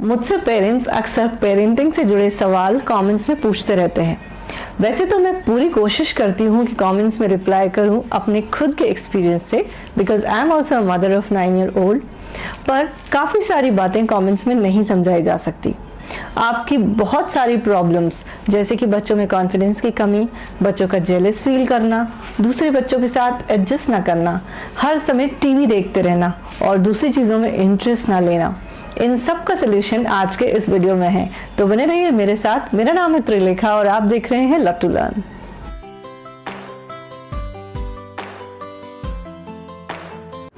मुझसे पेरेंट्स अक्सर पेरेंटिंग से जुड़े सवाल कमेंट्स में पूछते रहते हैं। वैसे तो मैं पूरी कोशिश करती हूँ कि कमेंट्स में रिप्लाई करूँ अपने खुद के एक्सपीरियंस से, because I am also a mother of 9 year old. पर काफ़ी सारी बातें कमेंट्स में नहीं समझाई जा सकती। आपकी बहुत सारी प्रॉब्लम्स, जैसे कि बच्चों में कॉन्फिडेंस की कमी, बच्चों का जेलस फील करना, दूसरे बच्चों के साथ एडजस्ट ना करना, हर समय टीवी देखते रहना और दूसरी चीज़ों में इंटरेस्ट ना लेना, इन सब का सोल्यूशन आज के इस वीडियो में है। तो बने रहिए मेरे साथ। मेरा नाम है त्रिलेखा और आप देख रहे हैं लव टू लर्न।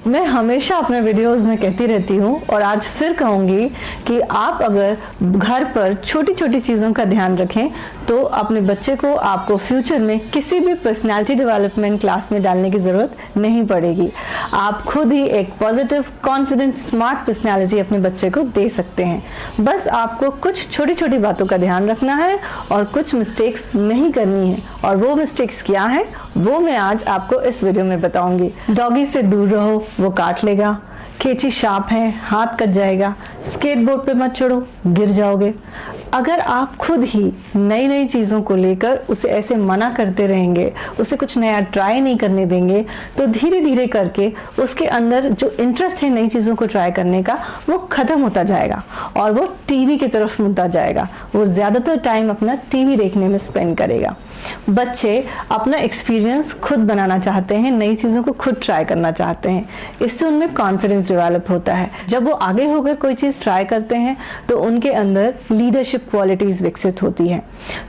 मैं हमेशा अपने वीडियोस में कहती रहती हूँ और आज फिर कहूँगी कि आप अगर घर पर छोटी छोटी चीज़ों का ध्यान रखें तो अपने बच्चे को आपको फ्यूचर में किसी भी पर्सनालिटी डेवलपमेंट क्लास में डालने की ज़रूरत नहीं पड़ेगी। आप खुद ही एक पॉजिटिव, कॉन्फिडेंट, स्मार्ट पर्सनालिटी अपने बच्चे को दे सकते हैं। बस आपको कुछ छोटी छोटी बातों का ध्यान रखना है और कुछ मिस्टेक्स नहीं करनी है। और वो मिस्टेक्स क्या है वो मैं आज आपको इस वीडियो में बताऊंगी। डॉगी से दूर रहो, वो काट लेगा। कैंची शार्प है, हाथ कट जाएगा। स्केटबोर्ड पे मत चढ़ो, गिर जाओगे। अगर आप खुद ही नई नई चीज़ों को लेकर उसे ऐसे मना करते रहेंगे, उसे कुछ नया ट्राई नहीं करने देंगे, तो धीरे धीरे करके उसके अंदर जो इंटरेस्ट है नई चीज़ों को ट्राई करने का वो ख़त्म होता जाएगा और वो टीवी की तरफ मुड़ता जाएगा। वो ज़्यादातर टाइम अपना टीवी देखने में स्पेंड करेगा। बच्चे अपना एक्सपीरियंस खुद बनाना चाहते हैं, नई चीज़ों को खुद ट्राई करना चाहते हैं। इससे उनमें कॉन्फिडेंस डेवलप होता है। जब वो आगे होकर कोई चीज़ ट्राई करते हैं तो उनके अंदर लीडरशिप क्वालिटीज़ विकसित होती हैं।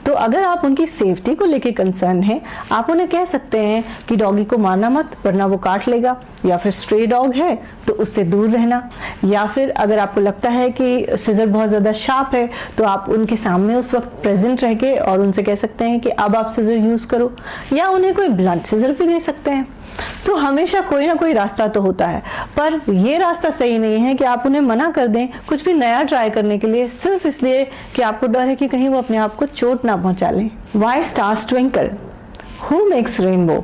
तो अगर आप उनकी सेफ्टी को लेकर कंसर्न है, आप उन्हें कह सकते हैं कि डॉगी को मारना मत वरना वो काट लेगा, या फिर स्ट्रे डॉग है तो उससे दूर रहना। या फिर अगर आपको लगता है कि सिजर बहुत ज़्यादा शार्प है तो आप उनके सामने उस वक्त प्रेजेंट रह के और उनसे कह सकते हैं कि अब आप सिजर यूज़ करो, या उन्हें कोई ब्लंट सिजर भी दे सकते हैं। तो हमेशा कोई ना कोई रास्ता तो होता है, पर ये रास्ता सही नहीं है कि आप उन्हें मना कर दें कुछ भी नया ट्राई करने के लिए, सिर्फ इसलिए कि आपको डर है कि कहीं वो अपने आप को चोट ना पहुंचा लें। Why stars twinkle? Who makes rainbow?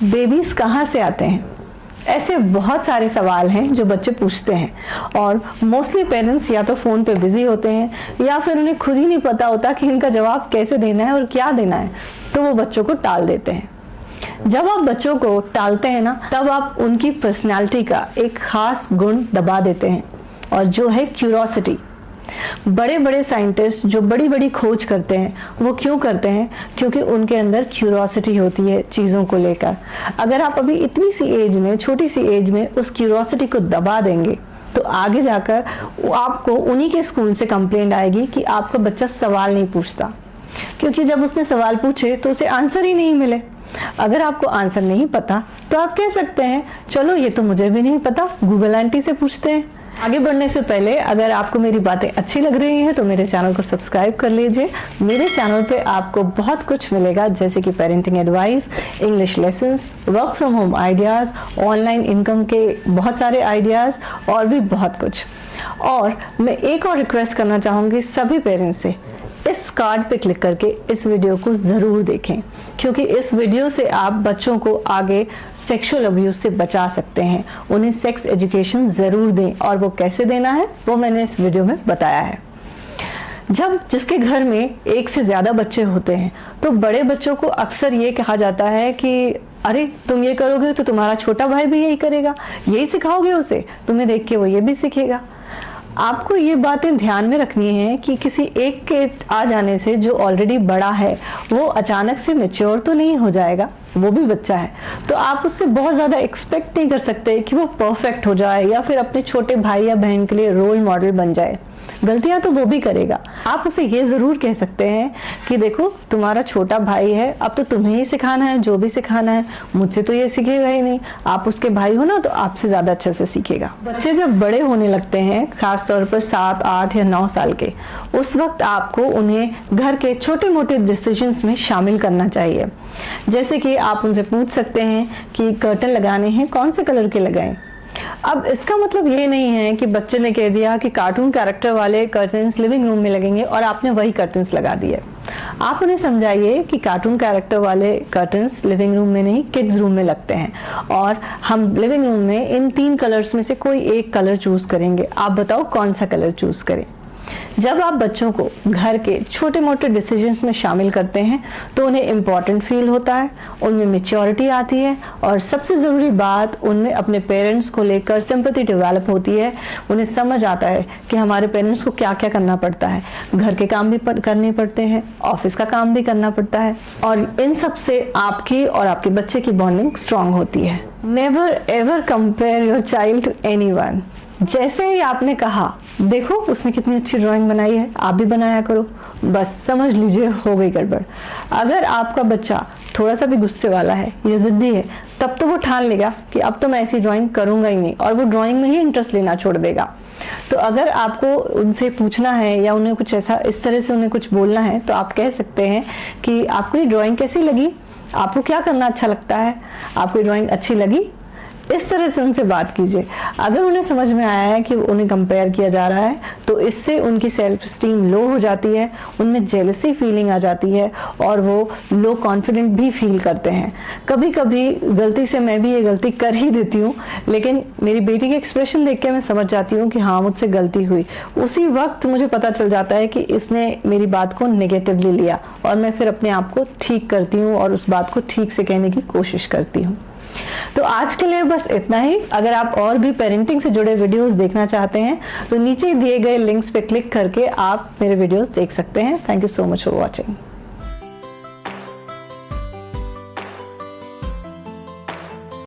Babies कहाँ से आते हैं? ऐसे बहुत सारे सवाल हैं जो बच्चे पूछते हैं और मोस्टली पेरेंट्स या तो फ़ोन पे बिजी होते हैं या फिर उन्हें खुद ही नहीं पता होता कि इनका जवाब कैसे देना है और क्या देना है, तो वो बच्चों को टाल देते हैं। जब आप बच्चों को टालते हैं ना, तब आप उनकी पर्सनैलिटी का एक खास गुण दबा देते हैं और जो है क्यूरोसिटी। बड़े बड़े साइंटिस्ट जो बड़ी बड़ी खोज करते हैं वो क्यों करते हैं? क्योंकि उनके अंदर क्यूरोसिटी होती है चीज़ों को लेकर। अगर आप अभी इतनी सी एज में, छोटी सी एज में उस क्यूरोसिटी को दबा देंगे तो आगे जाकर आपको उन्हीं के स्कूल से कंप्लेंट आएगी कि आपका बच्चा सवाल नहीं पूछता, क्योंकि जब उसने सवाल पूछे तो उसे आंसर ही नहीं मिले। अगर आपको आंसर नहीं पता तो आप कह सकते हैं चलो ये तो मुझे भी नहीं पता, गूगल आंटी से पूछते हैं। आगे बढ़ने से पहले अगर आपको मेरी बातें अच्छी लग रही हैं तो मेरे चैनल को सब्सक्राइब कर लीजिए। मेरे चैनल पे आपको बहुत कुछ मिलेगा, जैसे कि parenting advice, English lessons, work from home ideas, online income के बहुत सारे आइडियाज़ और भी बहुत कुछ। और मैं एक और रिक्वेस्ट करना चाहूँगी सभी पेरेंट्स से, इस कार्ड पे क्लिक करके इस वीडियो को ज़रूर देखें, क्योंकि इस वीडियो से आप बच्चों को आगे सेक्सुअल अब्यूज से बचा सकते हैं। उन्हें सेक्स एजुकेशन ज़रूर दें और वो कैसे देना है वो मैंने इस वीडियो में बताया है। जब जिसके घर में एक से ज़्यादा बच्चे होते हैं तो बड़े बच्चों को अक्सर ये कहा जाता है कि अरे तुम ये करोगे तो तुम्हारा छोटा भाई भी यही करेगा, यही सिखाओगे उसे, तुम्हें देख के वो ये भी सीखेगा। आपको ये बातें ध्यान में रखनी है कि किसी एक के आ जाने से जो ऑलरेडी बड़ा है वो अचानक से मैच्योर तो नहीं हो जाएगा, वो भी बच्चा है। तो आप उससे बहुत ज़्यादा एक्सपेक्ट नहीं कर सकते कि वो परफेक्ट हो जाए या फिर अपने छोटे भाई या बहन के लिए रोल मॉडल बन जाए। गलतियां तो वो भी करेगा। आप उसे ये ज़रूर कह सकते हैं कि देखो तुम्हारा छोटा भाई है, अब तो तुम्हें ही सिखाना है, जो भी सिखाना है, मुझसे तो ये सीखेगा ही नहीं। आप उसके भाई हो ना तो आपसे ज़्यादा अच्छे से सीखेगा। बच्चे जब बड़े होने लगते हैं, खास तौर पर 7, 8 या 9 साल के, उस वक्त आपको उन्हें घर के छोटे मोटे डिसीजंस में शामिल करना चाहिए। जैसे कि आप उनसे पूछ सकते हैं कि कर्टन लगाने हैं, कौन से कलर के लगाएं। अब इसका मतलब ये नहीं है कि बच्चे ने कह दिया कि कार्टून कैरेक्टर वाले कर्टन्स लिविंग रूम में लगेंगे और आपने वही कर्टन्स लगा दिए। आप उन्हें समझाइए कि कार्टून कैरेक्टर वाले कर्टन्स लिविंग रूम में नहीं, किड्स रूम में लगते हैं और हम लिविंग रूम में इन 3 कलर्स में से कोई एक कलर चूज करेंगे। आप बताओ कौन सा कलर चूज करें। जब आप बच्चों को घर के छोटे मोटे डिसीजंस में शामिल करते हैं तो उन्हें इम्पॉर्टेंट फील होता है, उनमें मैच्योरिटी आती है और सबसे ज़रूरी बात, उनमें अपने पेरेंट्स को लेकर सिंपैथी डेवलप होती है। उन्हें समझ आता है कि हमारे पेरेंट्स को क्या क्या करना पड़ता है, घर के काम भी करने पड़ते हैं, ऑफिस का काम भी करना पड़ता है, और इन सब से आपकी और आपके बच्चे की बॉन्डिंग स्ट्रांग होती है। Never ever compare your child to anyone. जैसे ही आपने कहा देखो उसने कितनी अच्छी ड्राइंग बनाई है, आप भी बनाया करो, बस समझ लीजिए हो गई गड़बड़। अगर आपका बच्चा थोड़ा सा भी गुस्से वाला है या जिद्दी है, तब तो वो ठान लेगा कि अब तो मैं ऐसी ड्राइंग करूंगा ही नहीं, और वो ड्राइंग में ही इंटरेस्ट लेना छोड़ देगा। तो अगर आपको उनसे पूछना है या उन्हें कुछ ऐसा इस तरह से उन्हें कुछ बोलना है तो आप कह सकते हैं कि आपको ये ड्राइंग कैसी लगी, आपको क्या करना अच्छा लगता है, आपको ड्राइंग अच्छी लगी। इस तरह से उनसे बात कीजिए। अगर उन्हें समझ में आया है कि उन्हें कंपेयर किया जा रहा है तो इससे उनकी सेल्फ स्टीम लो हो जाती है, उनमें जेलसी फीलिंग आ जाती है और वो लो कॉन्फिडेंट भी फील करते हैं। कभी कभी गलती से मैं भी ये गलती कर ही देती हूँ, लेकिन मेरी बेटी के एक्सप्रेशन देख के मैं समझ जाती हूँ कि हाँ मुझसे गलती हुई। उसी वक्त मुझे पता चल जाता है कि इसने मेरी बात को नेगेटिवली लिया, और मैं फिर अपने आप को ठीक करती हूँ और उस बात को ठीक से कहने की कोशिश करती हूँ। तो आज के लिए बस इतना ही। अगर आप और भी पेरेंटिंग से जुड़े वीडियोस देखना चाहते हैं तो नीचे दिए गए लिंक्स पे क्लिक करके आप मेरे वीडियोस देख सकते हैं। Thank you so much for watching.